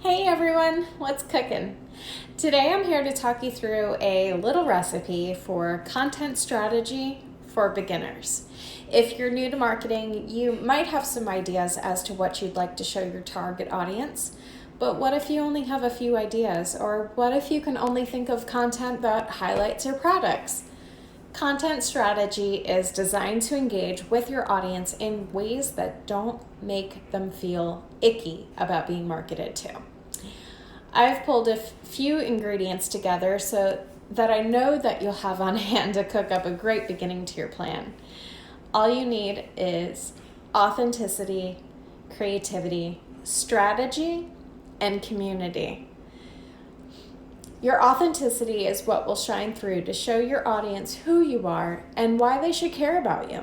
Hey everyone, what's cooking? Today I'm here to talk you through a little recipe for content strategy for beginners. If you're new to marketing, you might have some ideas as to what you'd like to show your target audience. But what if you only have a few ideas? Or what if you can only think of content that highlights your products? Content strategy is designed to engage with your audience in ways that don't make them feel icky about being marketed to. I've pulled a few ingredients together so that I know that you'll have on hand to cook up a great beginning to your plan. All you need is authenticity, creativity, strategy, and community. Your authenticity is what will shine through to show your audience who you are and why they should care about you.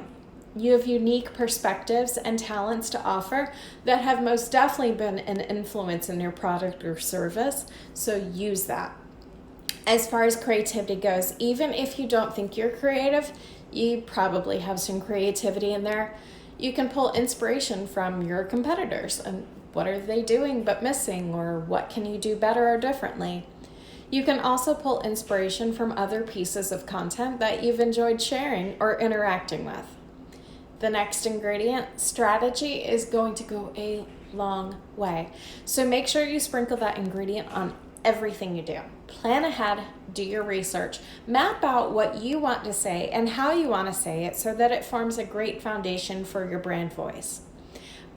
You have unique perspectives and talents to offer that have most definitely been an influence in your product or service, so use that. As far as creativity goes, even if you don't think you're creative, you probably have some creativity in there. You can pull inspiration from your competitors and what are they doing but missing, or what can you do better or differently. You can also pull inspiration from other pieces of content that you've enjoyed sharing or interacting with. The next ingredient, strategy, is going to go a long way. So make sure you sprinkle that ingredient on everything you do. Plan ahead, do your research, map out what you want to say and how you want to say it so that it forms a great foundation for your brand voice.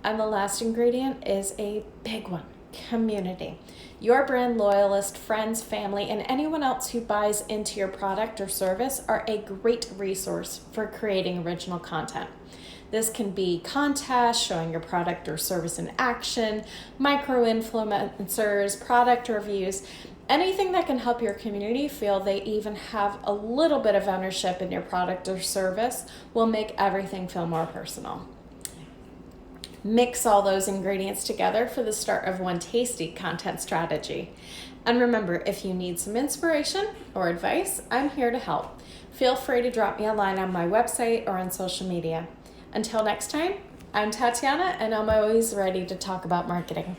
And the last ingredient is a big one, community. Your brand loyalist, friends, family, and anyone else who buys into your product or service are a great resource for creating original content. This can be contests showing your product or service in action, micro-influencers, product reviews, anything that can help your community feel they even have a little bit of ownership in your product or service will make everything feel more personal. Mix all those ingredients together for the start of one tasty content strategy. And remember, if you need some inspiration or advice, I'm here to help. Feel free to drop me a line on my website or on social media. Until next time, I'm Tatiana, and I'm always ready to talk about marketing.